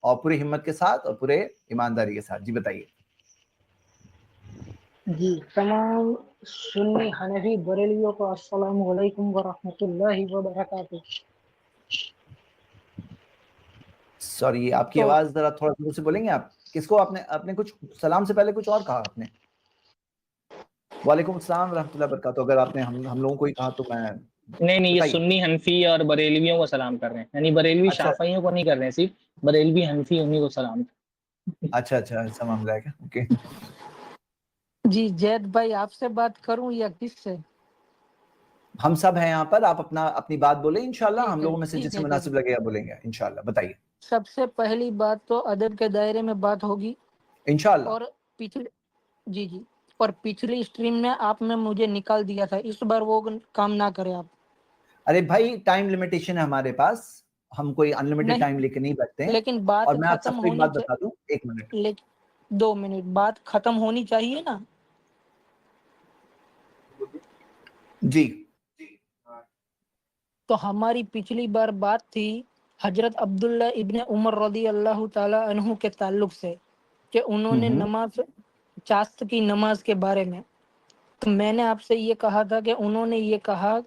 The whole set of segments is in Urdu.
اور پوری ہمت کے ساتھ اور پورے ایمانداری کے ساتھ. جی بتائیے. جی تمام سنی حنفی بریلیوں کو السلام علیکم ورحمۃ اللہ وبرکاتہ. سوری آپ کی آواز ذرا تھوڑا دور سے بولیں گے آپ؟ کس کو آپ نے کچھ سلام سے پہلے کچھ اور کہا آپ نے؟ وعلیکم السلام ورحمۃ اللہ وبرکاتہ. اگر آپ نے ہم لوگوں کو ہی کہا تو میں نہیں یہ سنی حنفی اور بریلویوں کو سلام کر رہے ہیں, یعنی بریلوی شافعیوں کو نہیں کر رہے ہیں, صرف بریلوی حنفی انہیں کو سلام. اچھا ایسا معاملہ ہے. اوکے جی زید بھائی آپ سے بات کروں یا کس سے؟ ہم سب ہیں یہاں پر. آپ اپنی بات بولیں, انشاءاللہ ہم لوگوں میں سے جسے مناسب لگے گا بولیں گے انشاءاللہ. بتائیے. سب سے پہلی بات تو ادب کے دائرے میں بات ہوگی انشاءاللہ. اور پچھلی اسٹریم میں آپ نے مجھے نکال دیا تھا, اس بار وہ کام نہ کریں آپ. ارے بھائی ٹائم لمیٹیشن ہے ہمارے پاس, ہم کوئی انلمیٹڈ ٹائم لے کے نہیں بیٹھتے ہیں. لیکن بات اور میں آپ سب ختم کو ایک ہونی بات بتا دوں, 1 منٹ 2 منٹ بات ختم ہونی چاہیے نا. جی تو ہماری پچھلی بار بات تھی حضرت عبداللہ ابن عمر رضی اللہ تعالی عنہ کے تعلق سے, کہ انہوں نے چاست کی نماز کے بارے میں. تو میں نے آپ سے یہ کہا تھا کہ انہوں نے یہ کہا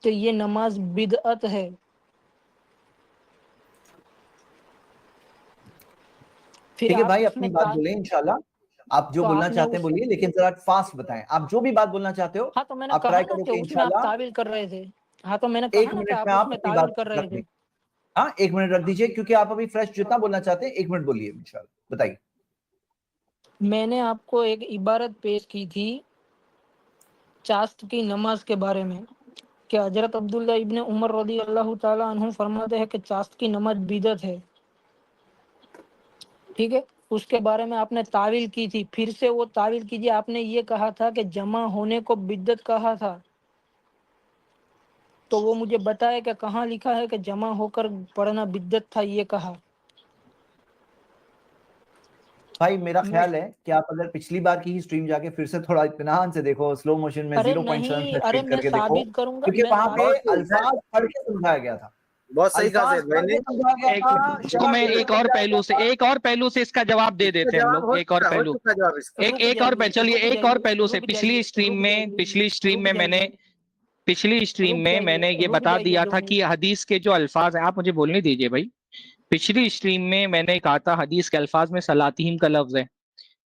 کہ یہ نماز بدعت ہے. ٹھیک ہے بھائی, اپنی بات بولیں انشاءاللہ. آپ جو بولنا چاہتے ہیں بولیے, لیکن ذرا فاسٹ بتائیں. آپ جو بھی بات بولنا چاہتے ہو ہاں تو میں نے آپ کہا ٹرائی نا کرو کہ کہ اس میں آپ انشاءاللہ تعویل کر رہے تھے. ہاں تو میں نے 1 کہا نا کہ منٹ آپ میں اس آپ میں اپنی تعویل بات کر رہے رکھ تھے. لیں. ہاں 1 منٹ رکھ دیجئے, کیونکہ آپ ابھی فریش جتنا بولنا چاہتے ہیں 1 منٹ بولیے انشاءاللہ. بتائیے. میں نے آپ کو ایک عبارت پیش کی تھی چاست کی نماز کے بارے میں, کہ حضرت عبداللہ ابن عمر رضی اللہ تعالی عنہ فرماتے ہیں کہ چاست کی نماز بدعت ہے. ٹھیک ہے, اس کے بارے میں آپ نے تعویل کی تھی. پھر سے وہ تعویل کیجیے. آپ نے یہ کہا تھا کہ جمع ہونے کو بدعت کہا تھا, تو وہ مجھے بتائے کہ کہاں لکھا ہے کہ جمع ہو کر پڑھنا بدعت تھا, یہ کہا. بھائی میرا خیال ہے کہ آپ اگر پچھلی بار کی ہی اسٹریم جا کے پھر سے تھوڑا اطمینان سے دیکھو, سلو موشن میں 0.7 سے کلک کر کے دیکھو, کیونکہ وہاں پہ الفاظ پڑھ کے سمجھایا گیا تھا. بہت صحیح کہا زید بھائی نے. اس کو میں ایک اور پہلو سے اس کا جواب دے دیتے ہیں ہم لوگ. ایک اور پہلو سے پچھلی اسٹریم میں نے یہ بتا دیا تھا کہ حدیث کے جو الفاظ ہیں, آپ مجھے بولنے دیجئے بھائی. پچھلی اسٹریم میں نے کہا تھا حدیث کے الفاظ میں صلاتہم کا لفظ ہے.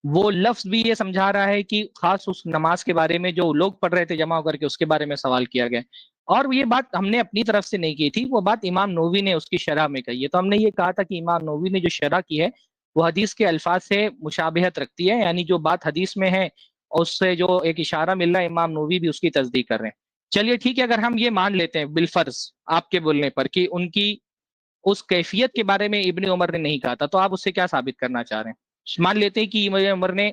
وہ لفظ بھی یہ سمجھا رہا ہے کہ خاص اس نماز کے بارے میں جو لوگ پڑھ رہے تھے جمع ہو کر کے, اس کے بارے میں سوال کیا گیا. اور یہ بات ہم نے اپنی طرف سے نہیں کی تھی, وہ بات امام نووی نے اس کی شرح میں کہی ہے. تو ہم نے یہ کہا تھا کہ امام نووی نے جو شرح کی ہے وہ حدیث کے الفاظ سے مشابہت رکھتی ہے, یعنی جو بات حدیث میں ہے اس سے جو ایک اشارہ مل رہا ہے, امام نووی بھی اس کی تصدیق کر رہے ہیں. چلیے ٹھیک ہے, اگر ہم یہ مان لیتے ہیں بالفرض آپ کے بولنے پر کہ ان کی اس کیفیت کے بارے میں ابن عمر نے نہیں کہا تھا, تو آپ اس سے کیا ثابت کرنا چاہ رہے ہیں؟ مان لیتے ہیں کہ ابن عمر نے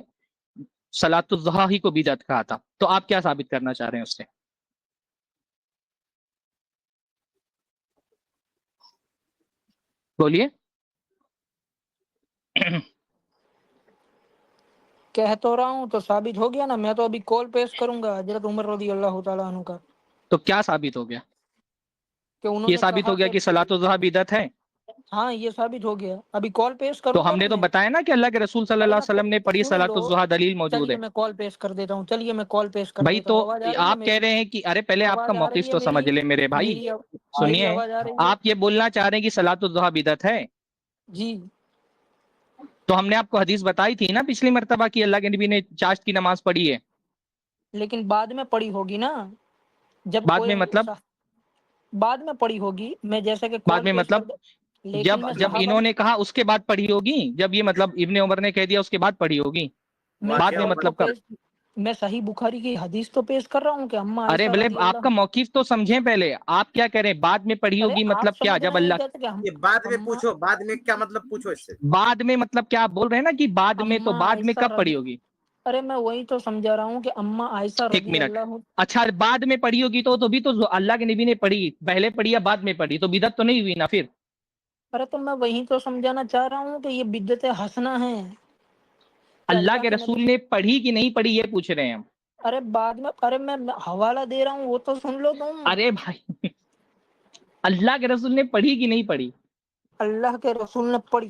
صلاۃ الضحیٰ ہی کو بدعت کہا تھا, تو آپ کیا ثابت کرنا چاہ رہے ہیں اس سے؟ بولیے. کہہ تو رہا ہوں تو ثابت ہو گیا نا. میں تو ابھی کال پیش کروں گا حضرت عمر رضی اللہ تعالیٰ عنہ کا. تو کیا ثابت ہو گیا؟ کہ انہوں یہ نے ثابت کہا ہو گیا کہ صلاۃ الضحیٰ بدعت ہے. ہاں یہ ثابت ہو گیا. ابھی کال پیش کروں تو گا ہم نا نے تو میں. بتایا نا کہ اللہ کے رسول صلی اللہ علیہ وسلم نے پڑھی سن صلاۃ لو, الضحیٰ, دلیل موجود چلیے ہے. میں کال پیش کر دیتا ہوں. چلیے میں کال پیش کر بھائی دیتا تو ہوں. آواز آ رہی ہے آپ کہہ میری؟ رہے ہیں کہ ارے پہلے آپ کا آواز آ رہی موقف ہے تو سمجھ لیں میرے بھائی. میری سنیے, آواز آ رہی ہے؟ آپ یہ بولنا چاہ رہے ہیں کہ صلاۃ الضحیٰ بدعت ہے. جی تو ہم نے آپ کو حدیث بتائی تھی نا پچھلی مرتبہ کہ اللہ کے نبی نے چاشت کی نماز پڑھی ہے. لیکن بعد میں پڑھی ہوگی نا, جب بعد کوئی میں مطلب بعد میں پڑھی ہوگی. میں جیسے کہ بعد کال میں پیش مطلب کر دوں, لیکن میں جب صحابہ انہوں نے کہا اس کے بعد پڑھی ہوگی, جب یہ مطلب ابن عمر نے کہہ دیا اس کے بعد پڑھی ہوگی. بعد میں مطلب کب؟ میں صحیح بخاری کی حدیث تو پیش کر رہا ہوں کہ اما ارے عائشہ بھلے رضی آپ اللہ. کا موقف تو سمجھیں پہلے. آپ کیا کہہ رہے ہیں بعد میں پڑھی ارے ہوگی آپ مطلب کیا؟ سمجھنا جب نہیں اللہ چاہتے کہ یہ بعد میں پوچھو, بعد میں کیا مطلب پوچھو اس سے. بعد میں مطلب کیا آپ بول رہے ہیں نا کہ بعد میں, تو اما بعد میں عائشہ کب رضی, پڑھی ہوگی؟ ارے میں وہی تو سمجھا رہا ہوں کہ اما عائشہ ایک رضی منٹ. اللہ. اچھا بعد میں پڑھی ہوگی تو بھی تو اللہ کے نبی نے پڑھی, پہلے پڑھی یا بعد میں پڑھی, تو بدعت تو نہیں ہوئی نا پھر. ارے تو میں وہی تو سمجھانا چاہ رہا ہوں کہ یہ بدعت حسنہ ہے. اللہ کے رسول نے پڑھی کہ نہیں پڑھی یہ پوچھ رہے ہیں ہم. ارے بعد میں, ارے میں حوالہ دے رہا ہوں, وہ تو سن لو تم. ارے بھائی اللہ کے رسول نے پڑھی کہ نہیں پڑھی؟ اللہ کے رسول نے پڑھی.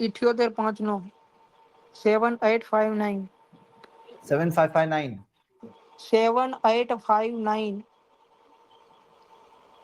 7859 7859 7559। 7859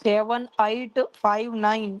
7859।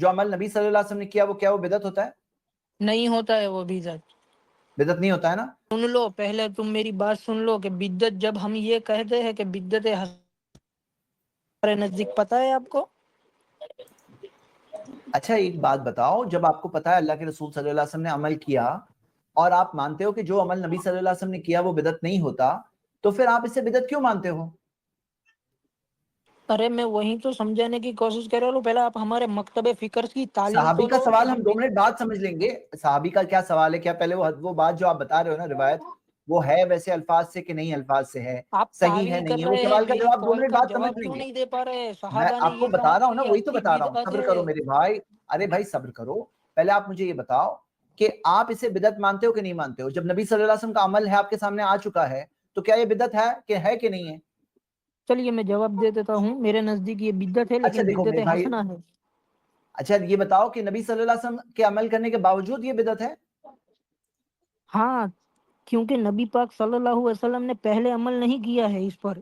جو عمل نبی صلی اللہ علیہ وسلم نے کیا وہ کیا وہ بدعت ہوتا ہے؟ نہیں ہوتا ہے وہ بدعت. بدعت نہیں ہوتا ہے نا. سن لو پہلے تم میری بات سن لو کہ بدعت جب ہم یہ کہتے ہیں کہ بدعت ہمارے نزدیک پتہ ہے آپ کو. اچھا ایک بات بتاؤ، جب آپ کو پتا ہے اللہ کے رسول صلی اللہ علیہ وسلم نے عمل کیا اور آپ مانتے ہو کہ جو عمل نبی صلی اللہ علیہ وسلم نے کیا وہ بدعت نہیں ہوتا، تو پھر آپ اسے بدعت کیوں مانتے ہو؟ ارے میں وہیں تو سمجھانے کی کوشش کر رہا ہوں. پہلے آپ ہمارے مکتب فکر کی تعلیم صحابی تو کا لو کہ سوال ہم 2 منٹ بعد سمجھ لیں گے. صحابی کا کیا سوال ہے؟ کیا پہلے وہ بات جو آپ بتا رہے ہو نا روایت وہ ہے ویسے الفاظ سے کہ نہیں الفاظ سے ہے، آپ صحیح ہے تعویل کر نہیں ہے، وہ رہے ہیں. سوال کا میری جواب 2 کال منٹ کا بعد سمجھ جواب لیں کیوں گے. نہیں دے پا رہے؟ میں صحابہ نے آپ کو یہ بتا کہا رہا کہ ہوں نا، یہ وہی تو آپ کی بتا رہا ہوں. بدعت صبر کرو ہے. میرے بھائی. ارے بھائی صبر کرو. پہلے آپ مجھے یہ بتاؤ کہ آپ اسے بدعت مانتے ہو کہ نہیں مانتے ہو؟ جب نبی صلی اللہ علیہ وسلم کا عمل ہے آپ کے سامنے آ چکا ہے تو کیا یہ بدعت ہے کہ نہیں ہے؟ چلیے میں جواب دے دیتا ہوں. میرے نزدیک یہ بدعت ہے اچھا لیکن دیکھو بدعت میرے بھائی، حسنہ ہے. اچھا یہ بتاؤ کہ نبی صلی اللہ علیہ وسلم کے عمل کرنے کے باوجود یہ بدعت ہے؟ ہاں کیونکہ نبی پاک صلی اللہ علیہ وسلم نے پہلے عمل نہیں کیا ہے اس پر.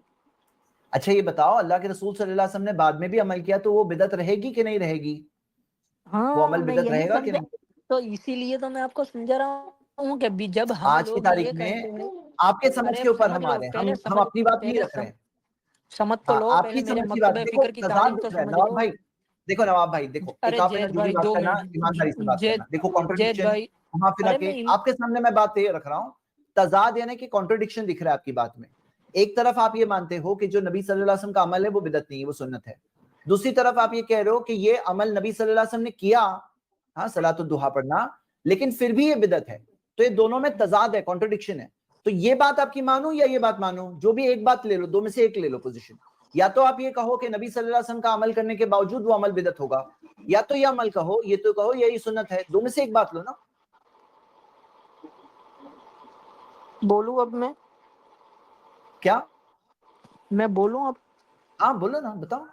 اچھا یہ بتاؤ اللہ کے رسول صلی اللہ علیہ وسلم نے بعد میں بھی عمل کیا تو وہ بدعت رہے گی کہ نہیں رہے گی؟ وہ ہاں عمل میں بدعت یہی رہے گا کہ سمجھا، نہیں؟ تو اسی لیے تو میں آپ کو سمجھا رہا ہوں کہ جب ہم آج کی لوگ تاریخ یہ میں کہتے ہیں. آپ کے سمجھ ارے کے اوپر سمجھ ہم آ لو رہے ہیں، پہلے ہم اپنی بات نہیں رکھ رہے ہیں. سمجھ تو ہاں لو. آپ پہلے کی میرے سمجھ کی بات مکتب دیکھو، فکر کی تضاد تعلیم تو دکھ رہا ہے سمجھ نواب لو. بھائی. دیکھو نواب بھائی دیکھو، ایک ارے آپ زید جو بھی بھائی بات 2 کرنا منٹ. ایمانداری سے بات کرنا. دیکھو زید کانٹرڈکشن بھائی وہاں پھر آ ارے کے میں آپ کے سامنے میں بات یہ رکھ رہا ہوں. تضاد یعنی کہ کانٹرڈکشن دکھ رہا ہے آپ کی بات میں. ایک طرف آپ یہ مانتے ہو کہ جو نبی صلی اللہ علیہ وسلم کا عمل ہے وہ بدعت نہیں ہے، وہ سنت ہے. دوسری طرف آپ یہ کہہ رہے ہو کہ یہ عمل نبی صلی اللہ علیہ وسلم نے کیا، ہاں صلاۃ الضحیٰ پڑھنا، لیکن پھر بھی یہ بدعت ہے. تو یہ دونوں میں تضاد ہے، کانٹرڈکشن ہے. تو یہ بات آپ کی مانوں یا یہ بات مانوں؟ جو بھی ایک بات لے لو، 2 میں سے ایک لے لو پوزیشن. یا تو آپ یہ کہو کہ نبی صلی اللہ علیہ وسلم کا عمل کرنے کے باوجود وہ عمل بدعت ہوگا، یا تو یہ عمل کہو یا یہ سنت ہے. 2 میں سے ایک بات لو نا. بولوں اب کیا؟ میں بولوں اب. ہاں بولو نا، بتاؤ.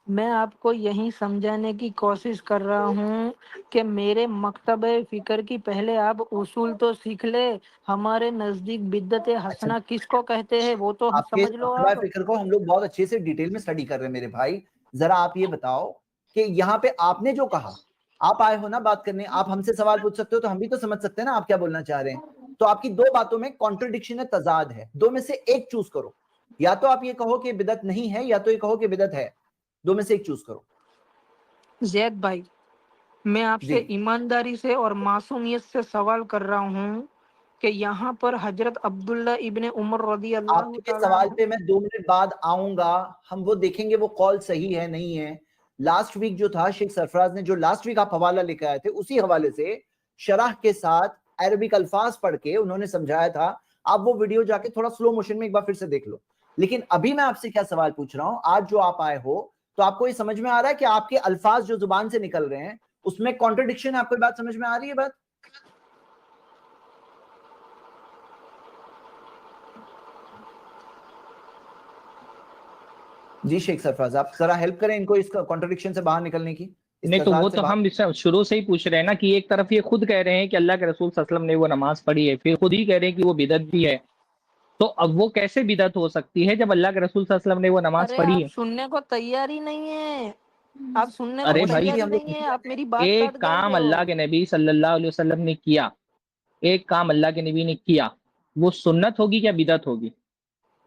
میں آپ کو یہی سمجھانے کی کوشش کر رہا ہوں کہ میرے مکتب فکر کی پہلے آپ اصول تو سیکھ لے. ہمارے نزدیک بدعت اچھا حسنہ کس کو کہتے ہیں وہ تو آپ کے سمجھ لو. مکتبہ آپ فکر کو ہم لوگ بہت اچھے سے ڈیٹیل میں اسٹڈی کر رہے ہیں میرے بھائی. ذرا آپ یہ بتاؤ کہ یہاں پہ آپ نے جو کہا، آپ آئے ہو نا بات کرنے، آپ ہم سے سوال پوچھ سکتے ہو تو ہم بھی تو سمجھ سکتے ہیں نا آپ کیا بولنا چاہ رہے ہیں. تو آپ کی 2 باتوں میں کانٹرڈکشن ہے، تضاد ہے. 2 میں سے ایک چوز کرو. یا تو آپ یہ کہو کہ بدعت نہیں ہے یا تو یہ کہو کہ بدعت ہے. 2 میں سے ایک چوز کرو. زید بھائی میں آپ جی سے ایمانداری سے اور معصومیت سے سوال کر رہا ہوں کہ یہاں پر حضرت عبداللہ ابن عمر رضی آپ اللہ کے تعالیٰ سوال عنہ. پہ میں 2 منٹ بعد آؤں گا. ہم وہ دیکھیں گے وہ قول صحیح ہے نہیں ہے. لاسٹ ویک جو تھا شیخ سرفراز نے جو لاسٹ ویک آپ حوالہ لے کے آئے تھے اسی حوالے سے شرح کے ساتھ عربک الفاظ پڑھ کے انہوں نے سمجھایا تھا. آپ وہ ویڈیو جا کے تھوڑا سلو موشن میں ایک بار پھر سے دیکھ لو. لیکن ابھی میں آپ سے کیا سوال پوچھ رہا ہوں، آج جو آپ آئے ہو تو آپ کو یہ سمجھ میں آ رہا ہے کہ آپ کے الفاظ جو زبان سے نکل رہے ہیں اس میں کانٹرڈکشن ہے؟ آپ کو بات سمجھ میں آ رہی ہے بات؟ جی شیخ سرفراز آپ ذرا ہیلپ کریں ان کو اس کانٹرڈکشن سے باہر نکلنے کی. نہیں تو وہ تو ہم شروع سے ہی پوچھ رہے ہیں نا کہ ایک طرف یہ خود کہہ رہے ہیں کہ اللہ کے رسول صلی اللہ علیہ وسلم نے وہ نماز پڑھی ہے، پھر خود ہی کہہ رہے ہیں کہ وہ بدعت بھی ہے. تو اب وہ کیسے بدعت ہو سکتی ہے جب اللہ کے رسول صلی اللہ علیہ وسلم نے وہ نماز ارے پڑھی آپ ہے؟ سننے کو تیار ہی نہیں ہے. آپ سننے کو ارے بھائی تیار ہی نہیں ہے. آپ میری بات ایک کاٹ ڈالتے کام ہو. اللہ کے نبی صلی اللہ علیہ وسلم نے کیا، ایک کام اللہ کے نبی نے کیا، وہ سنت ہوگی کیا بدعت ہوگی؟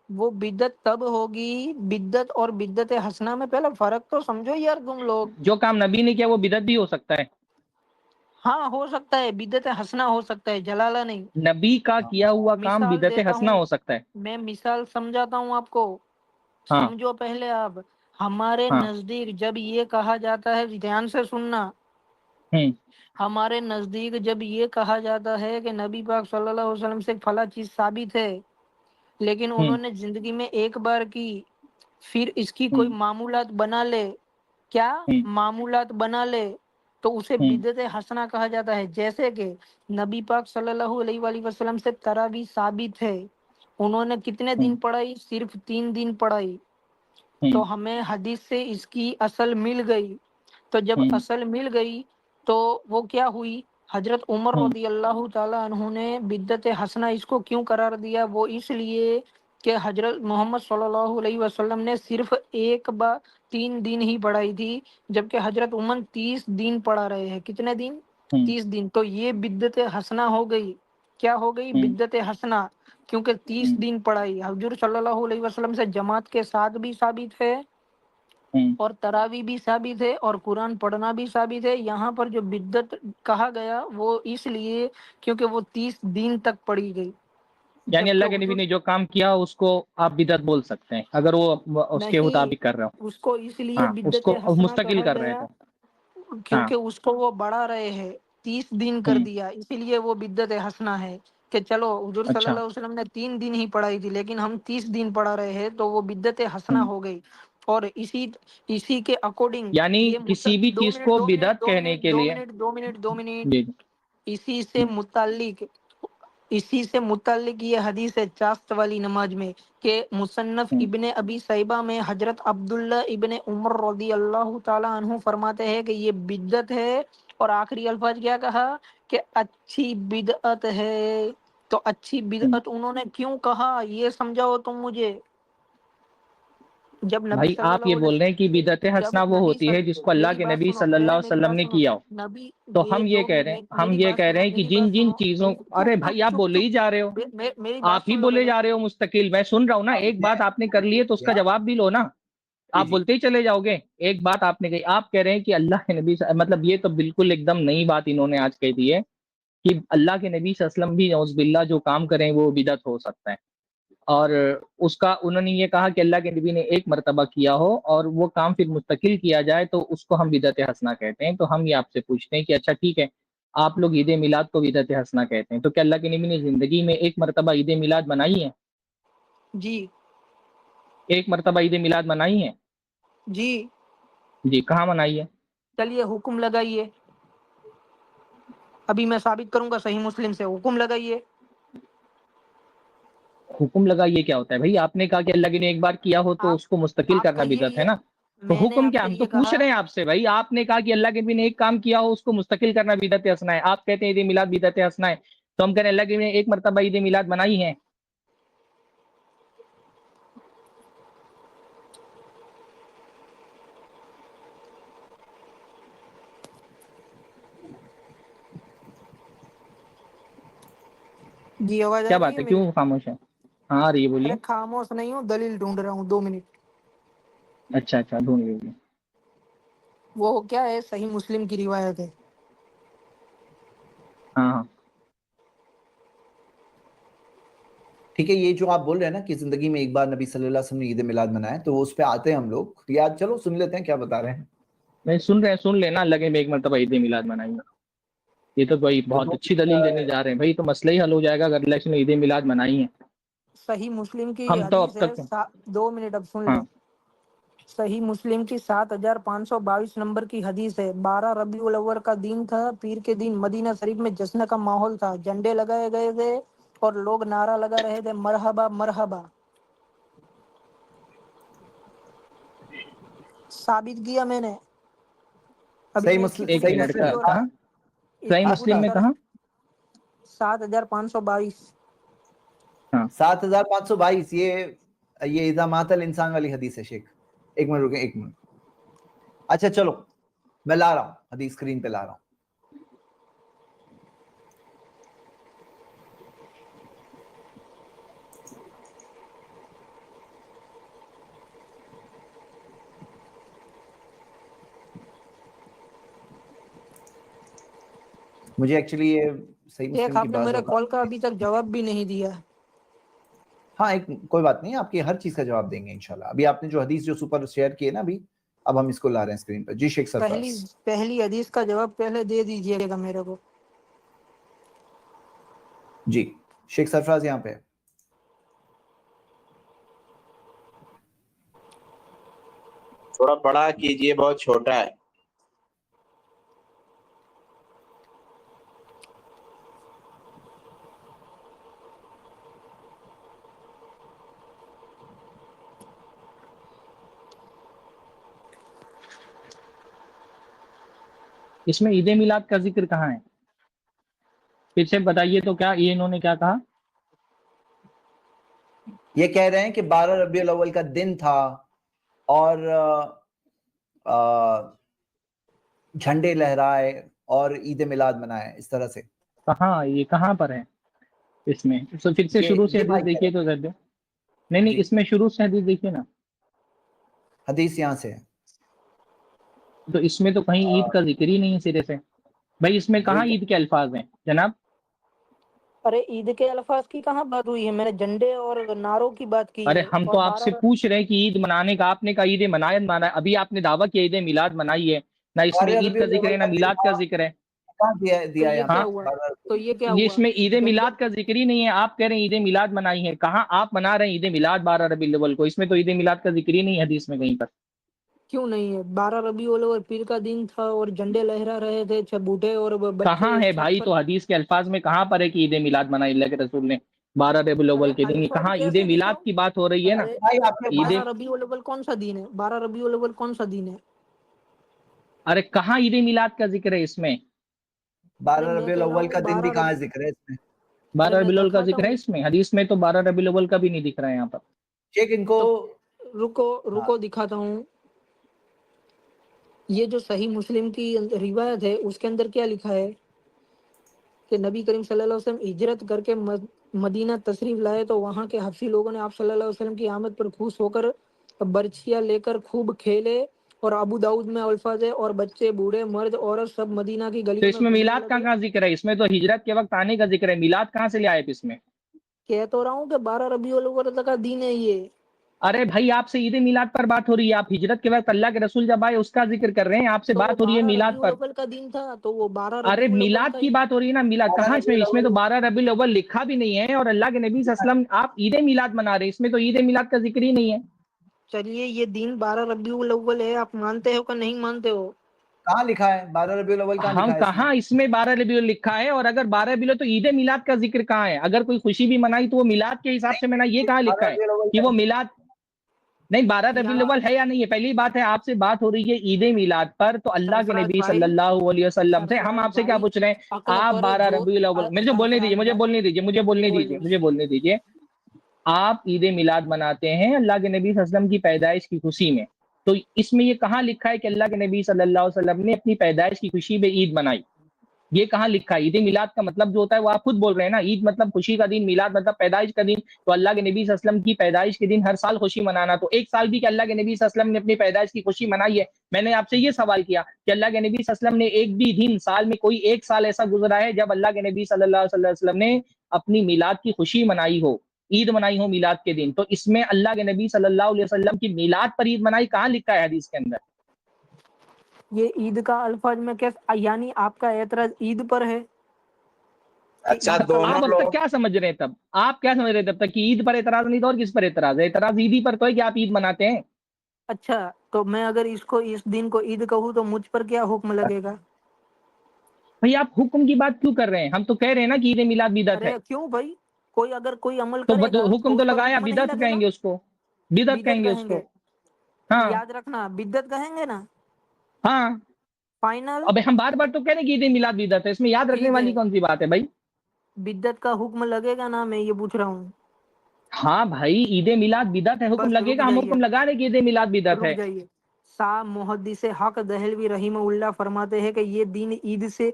وہ بدعت تب ہوگی. بدعت اور بدعت حسنہ میں پہلے فرق تو سمجھو یار تم لوگ. جو کام نبی نے کیا وہ بدعت بھی ہو سکتا ہے. ہاں ہو سکتا ہے، بدعت حسنہ ہو سکتا ہے، جلالہ نہیں. نبی کا کیا ہوا کام مثال بدعت دیتا حسنہ ہوں، ہو سکتا ہے. میں مثال سمجھاتا ہوں آپ کو. ہاں سمجھو پہلے آپ. ہمارے ہاں نزدیک جب یہ کہا جاتا ہے، دھیان سے سننا، ہوں ہمارے نزدیک جب یہ کہا جاتا ہے کہ نبی پاک صلی اللہ علیہ وسلم سے فلاں چیز ثابت ہے لیکن ہوں انہوں نے زندگی میں ایک بار کی، پھر اس کی کوئی ہوں معمولات بنا لے، کیا ہوں معمولات بنا لے، تو اسے ہوں بدعت حسنہ کہا جاتا ہے. جیسے کہ نبی پاک صلی اللہ علیہ وآلہ وسلم سے تراویح ثابت ہے، انہوں نے کتنے ہوں دن پڑھائی؟ صرف 3 دن پڑھائی. ہوں تو ہمیں حدیث سے اس کی اصل مل گئی. تو جب ہوں اصل مل گئی تو وہ کیا ہوئی؟ حضرت عمر ہوں رضی اللہ تعالیٰ عنہ نے بدعت حسنہ اس کو کیوں قرار دیا؟ وہ اس لیے کہ حضرت محمد صلی اللہ علیہ وسلم نے صرف ایک بار 3 دن ہی پڑھائی تھی، جبکہ حضرت عمر 30 دن پڑھا رہے ہیں. کتنے دن؟ 30 دن. تو یہ بدعت حسنہ ہو گئی. کیا ہو گئی؟ بدعت حسنہ، کیونکہ 30 دن پڑھائی. حضور صلی اللہ علیہ وسلم سے جماعت کے ساتھ بھی ثابت ہے، اور تراوی بھی ثابت ہے، اور قرآن پڑھنا بھی ثابت ہے. یہاں پر جو بدعت کہا گیا وہ اس لیے کیونکہ وہ 30 دن تک پڑھی گئی. یعنی جبکہ اللہ کے نبی حضور نے جو کام کیا اس کو آپ بدعت بول سکتے ہیں اگر وہ اس کے نہیں، مطابق کر رہے ہو. اس کو اس لیے ہاں، اس بدعت کو حسنہ مستقل کہا کر رہے گیا تھے. ہاں. کیونکہ اس کو وہ بڑھا رہے ہیں. 30 دن کر دیا، اسی لیے وہ بدعت حسنہ ہے. کہ چلو حضور صلی اللہ اچھا. علیہ وسلم نے 3 دن ہی پڑھائی تھی، لیکن ہم 30 دن پڑھا رہے ہیں، تو وہ بدعت حسنہ ہو گئی. اور اسی کے اکارڈنگ یعنی یہ کسی بھی دو چیز منٹ کو دو منٹ بدعت دو کہنے منٹ کے دو لیے. منٹ دو منٹ 2 منٹ جی. اسی سے متعلق یہ حدیث ہے چاست والی نماز میں، کہ مصنف ابن ابی شیبہ میں حضرت عبداللہ ابن عمر رضی اللہ تعالی عنہ فرماتے ہیں کہ یہ بدعت ہے. اور آخری الفاظ کیا کہا؟ کہ اچھی بدعت ہے. تو اچھی بدعت انہوں نے کیوں کہا یہ سمجھاؤ تم مجھے. جب نبی بھائی صلی آپ یہ اللہ بول رہے علیہ ہیں کہ بدعت جب حسنہ وہ نبی ہوتی ہے جس کو اللہ میری کے بات نبی سنو، صلی اللہ پہلے علیہ میری وسلم بات نے سنو. کیا ہو. نبی تو یہ ہم یہ جو کہہ رہے ہیں میری بات سنو، کہ میری جن بات جن سنو. چیزوں. ارے بھائی آپ بولے ہی جا رہے ہو. میری بات آپ ہی سن لو بولے پہلے. جا رہے ہو مستقل. میں سن رہا ہوں نا. ایک بات آپ نے کر لی ہے تو اس کا جواب بھی لو نا. جی آپ جی بولتے ہی چلے جاؤ گے. ایک بات آپ نے کہی. آپ کہہ رہے ہیں کہ اللہ کے نبی مطلب یہ تو بالکل ایک دم نئی بات انہوں نے آج کہہ دی ہے کہ اللہ کے نبی صلی اللہ علیہ وسلم بھی نعوذ باللہ جو کام کریں وہ بدعت ہو سکتا ہے. اور اس کا انہوں نے یہ کہا کہ اللہ کے نبی نے ایک مرتبہ کیا ہو اور وہ کام پھر مستقل کیا جائے تو اس کو ہم بدعت حسنہ کہتے ہیں. تو ہم یہ آپ سے پوچھتے ہیں کہ اچھا ٹھیک ہے، آپ لوگ عید میلاد کو بدعت حسنہ کہتے ہیں، تو کیا اللہ کے نبی نے زندگی میں ایک مرتبہ عید میلاد منائی ہے؟ جی ایک مرتبہ عید میلاد منائی ہے؟ جی. جی. کہاں منائی ہے؟ چلیے حکم لگائیے. ابھی میں ثابت کروں گا صحیح مسلم سے. حکم لگائیے. حکم لگا یہ کیا ہوتا ہے بھائی؟ آپ نے کہا کہ اللہ نے ایک بار کیا ہو تو اس کو مستقل آپ کرنا کہیے بدعت ہے نا. تو میں نے حکم آپ کیا؟ سے ہم تو یہ پوچھ کہا. رہے ہیں آپ سے بھائی. آپ نے کہا کہ اللہ کے نبی نے ایک کام کیا ہو اس کو مستقل کرنا بدعت حسنہ ہے. آپ کہتے ہیں عید میلاد بدعت حسنہ ہے، تو ہم کہہ رہے ہیں اللہ کے نبی نے ایک مرتبہ عید میلاد منائی ہے. جی آواز کیا آ رہی بات ہے ہے؟ میری؟ کیوں خاموش ہے؟ ہاں آ رہی ہے، بولیے. ارے خاموش نہیں ہوں، دلیل ڈھونڈ رہا ہوں. 2 منٹ. اچھا اچھا، ڈھونڈ لیجیے. وہ کیا ہے؟ صحیح مسلم کی روایت ہے. ہاں ہاں. ٹھیک ہے. یہ جو آپ بول رہے ہیں نا کہ زندگی میں ایک بار نبی صلی اللہ علیہ وسلم نے عید میلاد منایا، تو اس پہ آتے ہیں ہم لوگ. یاد چلو سن لیتے ہیں کیا بتا رہے ہیں. نہیں سن رہے ہیں، سن لینا. اللہ کے نبی ایک مرتبہ عید میلاد منائی ہے. یہ تو بھائی بہت اچھی دلیل دینے جا رہے ہیں بھائی. تو مسئلہ ہی حل ہو جائے گا اگر اللہ نے عید میلاد منائی ہے. صحیح مسلم کی ہم تو اب حدیث ہے. تک. 2 منٹ اب سن ہاں. لو. صحیح مسلم کی 7522 نمبر کی حدیث ہے. 12 ربیع الاول کا دن تھا. پیر کے دن مدینہ شریف میں جشن کا ماحول تھا. جھنڈے لگائے گئے تھے اور لوگ نعرہ لگا رہے تھے، مرحبا مرحبا. ثابت کیا میں نے. ابھی صحیح میں اس کی مسلم، ایک پوری صحیح منٹ کا مسلم تشریح اور کہاں؟ اس صحیح کی پوری مسلم میں کہاں؟ 7522. ہاں 7522. یہ اذا مات الانسان والی حدیث ہے شیخ. ایک منٹ رکیں، ایک منٹ. اچھا چلو میں لا رہا ہوں حدیث، اسکرین پہ لا رہا ہوں. مجھے ایکچولی یہ صحیح ایک مسلم کی آپ نے بعض میرے اوقات. کال کا ابھی تک جواب بھی نہیں دیا. ہاں کوئی بات نہیں، آپ کی ہر چیز کا جواب دیں گے انشاءاللہ. ابھی آپ نے جو حدیث جو سپر شیئر کی ہے نا ابھی، اب ہم اس کو لا رہے ہیں اسکرین پر. جی شیخ سرفراز. پہلی حدیث کا جواب پہلے دے دیجیے گا میرے کو. جی شیخ سرفراز یہاں پہ. تھوڑا بڑا کیجئے، بہت چھوٹا ہے. اس میں عید میلاد کا ذکر کہاں ہے؟ پھر سے بتائیے تو. کیا یہ انہوں نے کیا کہا؟ یہ کہہ رہے ہیں کہ 12 ربیع الاول کا دن تھا اور جھنڈے لہرائے اور عید میلاد منائے اس طرح سے. کہاں یہ کہاں پر ہے اس میں؟ تو پھر سے شروع سے حدیث دیکھیے تو ذرا. نہیں اس میں شروع سے حدیث دیکھیے نا. حدیث یہاں سے ہے. تو اس میں تو کہیں عید کا ذکر ہی نہیں ہے سرے سے بھائی. اس میں کہاں عید کے الفاظ ہیں جناب؟ ارے عید کے الفاظ کی کہاں بات ہوئی ہے؟ میں نے جھنڈے اور نعروں کی بات کی ارے ہے. ہم تو آپ سے پوچھ رہے ہیں کہ عید منانے کا. آپ نے کہا عید منا. ابھی آپ نے دعویٰ کیا عید میلاد منائی ہے. نہ اس میں عید کا ذکر ہے نہ میلاد کا ذکر ہے. دیا ہے تو یہ کیا یہ ہوا؟ اس میں عید میلاد کا ذکر ہی نہیں ہے. آپ کہہ رہے ہیں عید میلاد منائی ہے. کہاں آپ منا رہے ہیں عید میلاد 12 ربیع الاول کو؟ اس میں تو عید میلاد کا ذکر ہی نہیں ہے حدیث میں کہیں پر. کیوں نہیں ہے؟ 12 ربیع الاول پیر کا دن تھا اور جھنڈے لہرا رہے تھے بوڑھے اور بچے. کہاں ہے بھائی؟ تو حدیث کے الفاظ میں کہاں پر ہے کہ عید میلاد منائی اللہ کے رسول نے 12 ربیع الاول کے دن؟ کہاں عید میلاد کی بات ہو رہی ہے نا. 12 ربیع الاول کون سا دن ہے؟ 12 ربیع الاول کون سا دن ہے؟ ارے کہاں عید میلاد کا ذکر ہے اس میں؟ 12 ربیع الاول کا دن بھی کہاں ذکر ہے اس میں؟ 12 ربیع الاول کا ذکر ہے اس میں حدیث میں؟ تو 12 ربیع الاول کا بھی نہیں دکھ رہا ہے یہاں پر. شیخ ان کو رکو دکھاتا ہوں. یہ جو صحیح مسلم کی روایت ہے اس کے اندر کیا لکھا ہے کہ نبی کریم صلی اللہ علیہ وسلم ہجرت کر کے مدینہ تشریف لائے تو وہاں کے حبشی لوگوں نے آپ صلی اللہ علیہ وسلم کی آمد پر خوش ہو کر برچھیاں لے کر خوب کھیلے. اور ابو داؤد میں الفاظ ہے اور بچے بوڑھے مرد عورت سب مدینہ کی تو گلیوں اس میں کودنے میلاد لگے. کہاں ذکر ہے؟ اس میں تو ہجرت کے وقت آنے کا ذکر ہے. میلاد کہاں سے لے آئے اس میں؟ کہہ تو رہا ہوں کہ 12 ربیع الاول کا دن ہے یہ. ارے بھائی آپ سے عید میلاد پر بات ہو رہی ہے. آپ ہجرت کے وقت اللہ کے رسول جب آئے اس کا ذکر کر رہے ہیں. آپ سے تو وہ بات ہو رہی ہے 12 میلاد ربیع پر. الاول کا دن تھا تو وہ 12 ارے ربیع الاول میلاد کا کی بات ہو رہی ہے نا. میلاد کہاں اس میں؟ اس میں تو 12 ربیع الاول لکھا بھی نہیں ہے. اور اللہ کے نبی صلی اللہ علیہ وسلم آپ عید میلاد منا رہے ہیں. اس میں تو عید میلاد کا ذکر ہی نہیں ہے. چلیے یہ دن 12 ربیع الاول ہے. آپ مانتے ہو کہ نہیں مانتے ہو؟ کہاں لکھا ہے 12 ربیع الاول کہاں ہم لکھا ہے کہاں اس میں 12 ربیع الاول لکھا ہے؟ اور اگر 12 ربیع الاول تو عید میلاد کا ذکر کہاں ہے؟ اگر کوئی خوشی بھی منائی تو وہ میلاد کے حساب سے منائی. یہ کہاں لکھا ہے کہ وہ میلاد؟ نہیں 12 ربیع الاول ہے یا نہیں ہے پہلی بات ہے. آپ سے بات ہو رہی ہے عید میلاد پر تو اللہ کے سرفراز نبی صلی بھائی، اللہ علیہ وسلم سے ہم آپ سے کیا بھائی، پوچھ رہے ہیں؟ عقل آپ پر 12 زور. ربیع الاول مجھے بولنے دیجیے مجھے بولنے دیجیے. آپ عید میلاد مناتے ہیں اللہ کے نبی صلی اللہ علیہ وسلم کی پیدائش کی خوشی میں. تو اس میں یہ کہاں لکھا ہے کہ اللہ کے نبی صلی اللہ علیہ وسلم نے اپنی پیدائش کی خوشی میں عید منائی؟ یہ کہاں لکھا ہے؟ عید میلاد کا مطلب جو ہوتا ہے وہ آپ خود بول رہے ہیں نا. عید مطلب خوشی کا دن، میلاد مطلب پیدائش کا دن. تو اللہ کے نبی صلی اللہ علیہ وسلم کی پیدائش کے دن ہر سال خوشی منانا. تو ایک سال بھی کہ اللہ کے نبی صلی اللہ علیہ وسلم نے اپنی پیدائش کی خوشی منائی ہے؟ میں نے آپ سے یہ سوال کیا کہ اللہ کے نبی صلی اللہ علیہ وسلم نے ایک بھی دن سال میں کوئی ایک سال ایسا گزرا ہے جب اللہ کے نبی صلی اللہ علیہ وسلم نے اپنی میلاد کی خوشی منائی ہو، عید منائی ہو میلاد کے دن؟ تو اس میں اللہ کے نبی صلی اللہ علیہ وسلم کی میلاد پر عید منائی کہاں لکھا ہے حدیث کے اندر؟ یہ عید کا الفاظ میں کیسے؟ یعنی آپ کا اعتراض عید پر ہے؟ اچھا آپ دونوں اب لوگ تک کیا سمجھ رہے ہیں؟ تب آپ کیا سمجھ رہے تھے تب تک کہ عید پر اعتراض نہیں تھا؟ اور کس پر اعتراض ہے؟ اعتراض عیدی پر تو ہے کہ آپ عید مناتے ہیں. اچھا تو میں اگر اس دن کو عید کہوں تو مجھ پر کیا حکم لگے گا؟ بھائی آپ حکم کی بات کیوں کر رہے ہیں؟ ہم تو کہہ رہے ہیں نا کہ عید میلاد بدعت ہے. ارے کیوں بھائی؟ اگر کوئی عمل تو کرے گا حکم تو اس پر لگایا، حکم نہیں بدعت لگے گا؟ کہیں گے اس کو، بدعت بدعت کہیں گے اس کہیں کو. گے؟ ہاں یاد رکھنا بدعت کہیں گے نا. ہاں فائنل. اب ہم بار بار تو کہہ رہے ہیں کہ عید میلاد بدعت ہے. اس میں یاد رکھنے ٹھیک ہے، والی کون سی بات ہے بھائی؟ بدعت کا حکم لگے گا نا؟ میں یہ پوچھ رہا ہوں. ہاں بھائی عید میلاد بدعت ہے، حکم بس لگے گا. ہم حکم لگا رہے کہ عید میلاد بدعت رک ہے. جائیے. صاحب محدث حق دہلوی رحمہ اللہ فرماتے ہیں کہ یہ دن عید سے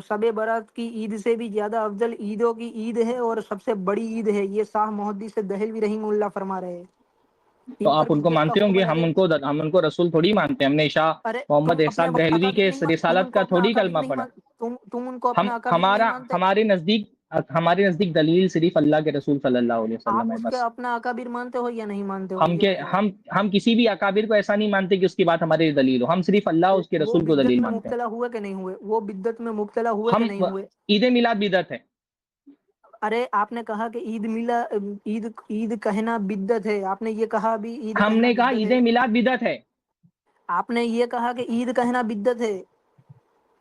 شب برات کی عید سے بھی زیادہ افضل عیدوں کی عید ہے اور سب سے بڑی عید ہے. یہ صاحب محدث دہلوی رحمہ اللہ فرما رہے ہیں. تو ان پر آپ ان کو بدعت کا مانتے ہوں حکم گے، لگے ہم ان کو رسول تھوڑی مانتے ہیں. ہم نے شاہ ارے تم محمد اپنے احساق دہلوی اکابر کے نہیں مان، تم ان رسالت کو کا اپنا تھوڑی اکابر کلمہ نہیں پڑھا. مان، تم ان کو اپنا اکابر نہیں مانتے. ہمارے نزدیک دلیل صرف اللہ کے رسول صلی اللہ علیہ وسلم آپ ہے اس کے بس. اپنا اکابر مانتے ہو یا نہیں مانتے ہو یہ بتاؤ. ہم کسی بھی اکابر کو ایسا نہیں مانتے کہ اس کی بات ہمارے دلیل ہو. ہم صرف اللہ اور اس کے وہ رسول کو بدعت دلیل میں مانتے ہیں. مبتلا ہوئے کہ نہیں ہوئے؟ وہ بدعت میں مبتلا ہوئے کہ ہم نہیں ہوئے؟ عید میلاد بدعت ہے. ارے آپ نے کہا کہ عید کہنا بدعت ہے. آپ نے یہ کہا بھی عید ہم کہنا نے کہا بدعت عید ہے. میلاد بدعت ہے. آپ نے یہ کہا کہ عید کہنا بدعت ہے.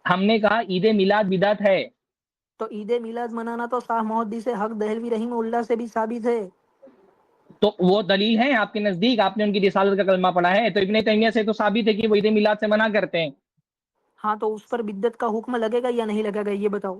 ہم نے کہا عید میلاد بدعت ہے. تو عید میلاد منانا تو صاحب محدث حق دہلوی رحمہ اللہ سے بھی ثابت ہے. تو وہ دلیل ہے آپ کے نزدیک؟ آپ نے ان کی رسالت کا کلمہ پڑھا ہے تو ابن تیمیہ سے تو ثابت ہے کہ وہ عید میلاد سے منع کرتے ہیں. ہاں تو اس پر بدعت کا حکم لگے گا یا نہیں لگے گا یہ بتاؤ.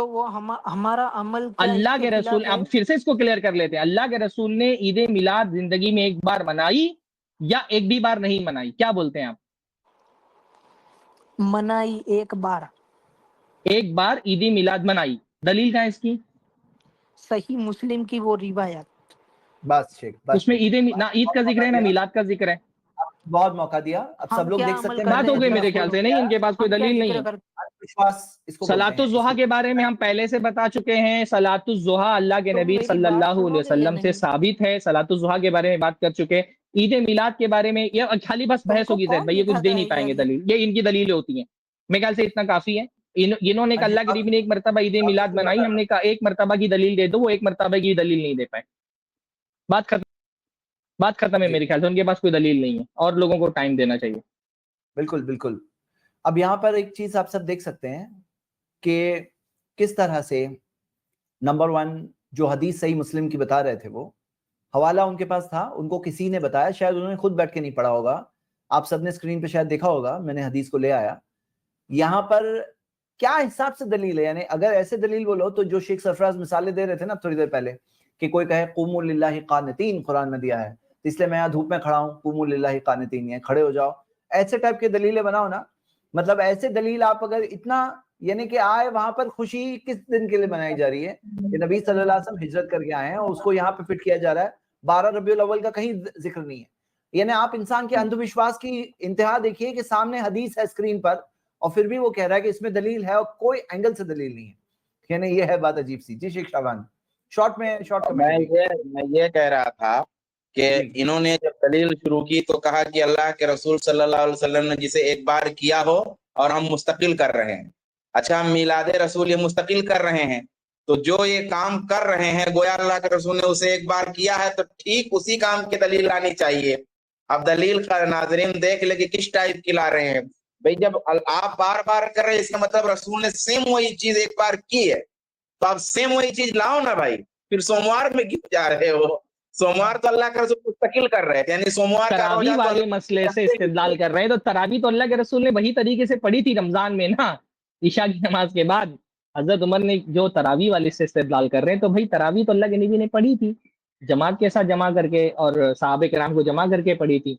تو وہ ہمارا عمل کیا اللہ اس کے رسول، خلاف اب ہے؟ پھر سے اس کو کلیئر کر لیتے ہیں، اللہ کے رسول نے عید میلاد زندگی میں ایک بار منائی یا ایک بھی بار نہیں منائی؟ کیا بولتے ہیں آپ؟ منائی ایک بار، ایک بار عید میلاد منائی، دلیل کیا ہے اس کی؟ صحیح مسلم کی وہ روایت۔ بس شیخ، بس اس میں شیخ، نہ عید کا ذکر ہے نہ میلاد کا ذکر ہے۔ بہت موقع دیا، اب ہم سب لوگ کیا دیکھ عمل سکتے ہیں۔ کرتے بات ہو ہیں گئی اللہ میرے خیال سے، نہیں ان کے پاس کوئی ہم کیا دلیل نہیں ذکر ہے۔ کرتے وشواس اس کو بولتے صلاۃ ہیں، الضحیٰ کے بارے میں ہم پہلے سے بتا چکے ہیں، صلاۃ الضحیٰ اللہ کے تو نبی میری صلی بات اللہ سنو علیہ گے یا وسلم سے نہیں؟ ثابت ہے، صلاۃ الضحیٰ کے بارے میں بات کر چکے۔ عید میلاد کے بارے میں یہ خالی بس تم بحث کو ہوگی زید کون بھائی، یہ کچھ دے دکھاتا ہے نہیں پائیں گے یار؟ دلیل، یہ ان کی دلیلیں ہوتی ہیں۔ میرے خیال سے اتنا کافی ہے۔ انہوں نے اللہ کے نبی نے ایک مرتبہ عید میلاد منائی، ہم نے کہا ایک مرتبہ کی دلیل دے دو، وہ ایک مرتبہ کی دلیل نہیں دے پائے۔ بات ختم ہے جی میرے خیال سے، ان کے پاس کوئی دلیل نہیں ہے، اور لوگوں کو ٹائم دینا چاہیے۔ بالکل بالکل۔ اب یہاں پر ایک چیز آپ سب دیکھ سکتے ہیں کہ کس طرح سے نمبر 1 جو حدیث صحیح مسلم کی بتا رہے تھے، وہ حوالہ ان کے پاس تھا، ان کو کسی نے بتایا، شاید انہوں نے خود بیٹھ کے نہیں پڑھا ہوگا، آپ سب نے اسکرین پہ شاید دیکھا ہوگا، میں نے حدیث کو لے آیا۔ یہاں پر کیا حساب سے دلیل ہے؟ یعنی اگر ایسے دلیل بولو تو جو شیخ سرفراز مثالیں دے رہے تھے نا تھوڑی دیر پہلے، کہ کوئی کہے قوموا للہ قانتین قرآن میں دیا ہے، اس لیے میں یہاں دھوپ میں کھڑا ہوں، قوموا للہ قانتین، کھڑے ہو جاؤ، ایسے ٹائپ کے دلیلیں بناؤ نا۔ مطلب ایسے دلیل آپ اگر اتنا، یعنی کہ آئے وہاں پر خوشی کس دن کے لیے منائی جا رہی ہے کہ نبی صلی اللہ علیہ وسلم ہجرت کر کے آئے ہیں، اور اس کو یہاں پہ فٹ کیا جا رہا ہے۔ 12 ربیع الاول کا کہیں ذکر نہیں ہے۔ یعنی آپ انسان کے اندھ وشواس کی انتہا دیکھیے کہ سامنے حدیث ہے اسکرین پر، اور پھر بھی وہ کہہ رہا ہے کہ اس میں دلیل ہے، اور کوئی اینگل سے دلیل نہیں ہے۔ یعنی یہ ہے بات عجیب سی۔ جی شیخ شعبان، شارٹ کمنٹ۔ میں یہ کہہ رہا تھا کہ انہوں نے جب دلیل شروع کی تو کہا کہ اللہ کے رسول صلی اللہ علیہ وسلم نے جسے ایک بار کیا ہو اور ہم مستقل کر رہے ہیں۔ اچھا، ہم میلاد رسول یہ مستقل کر رہے ہیں، تو جو یہ کام کر رہے ہیں گویا اللہ کے رسول نے اسے ایک بار کیا ہے، تو ٹھیک اسی کام کی دلیل لانی چاہیے۔ اب دلیل کا ناظرین دیکھ لے کہ کس ٹائپ کی لا رہے ہیں۔ بھئی جب آپ بار بار کر رہے ہیں، اس کا مطلب رسول نے سیم وہی چیز ایک بار کی ہے، تو آپ سیم وہی چیز لاؤ نا بھائی۔ پھر سوموار میں کیوں جا رہے ہو؟ سوموار تو اللہ کا رسول مستقل کر رہے تھے، یعنی سوموار کا تراویح روزہ تو والے اللہ مسئلے سے استدلال کر رہے ہیں، تو تراویح تو اللہ کے رسول نے وہی طریقے سے پڑھی تھی رمضان میں نا، عشاء کی نماز کے بعد۔ حضرت عمر نے جو تراویح والے سے استدلال کر رہے ہیں، تو بھائی تراویح تو اللہ کے نبی نے پڑھی تھی جماعت کے ساتھ جمع کر کے، اور صحابہ کرام کو جمع کر کے پڑھی تھی۔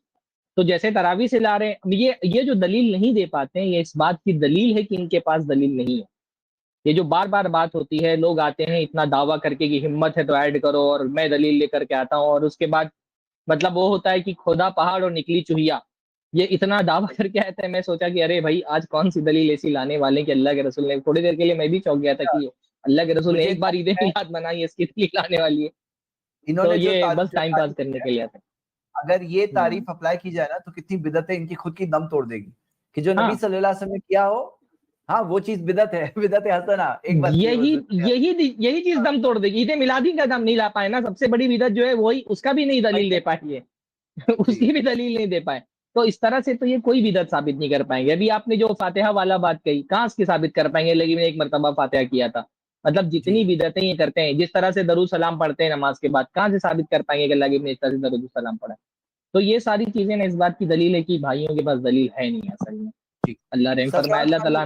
تو جیسے تراویح سے لا رہے ہیں، یہ جو دلیل نہیں دے پاتے ہیں، یہ اس بات کی دلیل ہے کہ ان کے پاس دلیل نہیں ہے۔ یہ جو بار بار بات ہوتی ہے، لوگ آتے ہیں اتنا دعویٰ کر کے کہ ہمت ہے تو ایڈ کرو، اور میں دلیل لے کر کے آتا ہوں، اور اس کے بعد مطلب وہ ہوتا ہے کہ کھودا پہاڑ اور نکلی چوہیا، یہ اتنا دعویٰ کر کے آتا ہے۔ میں سوچا کہ ارے بھائی آج کون سی دلیل ایسی لانے والے کہ اللہ کے رسول نے، تھوڑی دیر کے لیے میں بھی چونک گیا تھا کہ اللہ کے رسول نے ایک بار عید میلاد منائی، اس کی دلیل لانے والی ہے۔ انہوں تو نے جو یہ بس ٹائم پاس کرنے کے لیے آتا ہے۔ اگر یہ تعریف اپلائی کی جائے نا تو کتنی بدعتیں ان کی خود کی دم توڑ دے گی، کہ جو نبی صلی اللہ علیہ وسلم نے کیا ہو، ہاں وہ چیز بدعت ہے، بدعت حسنہ۔ ایک بات یہی چیز دم توڑ دے گی۔ عید میلادی کا دم نہیں لا پائے نا، سب سے بڑی بدعت جو ہے وہی، اس کا بھی نہیں دلیل دے پائے، اس کی بھی دلیل نہیں دے پائے۔ تو اس طرح سے تو یہ کوئی بدعت ثابت نہیں کر پائیں گے۔ ابھی آپ نے جو فاتحہ والا بات کہی، کہاں اس کی ثابت کر پائیں گے؟ لیکن ایک مرتبہ فاتحہ کیا تھا، مطلب جتنی بدعتیں یہ کرتے ہیں، جس طرح سے درود سلام پڑھتے ہیں نماز کے بعد، کہاں سے ثابت کر پائیں گے کہ اللہ کے نے اس طرح سے درود سلام پڑھا؟ تو یہ ساری چیزیں نا اس بات کی دلیل ہے کہ بھائیوں کے پاس دلیل ہے نہیں اصل میں۔ اللہ رحم فرمائے، اللہ تعالیٰ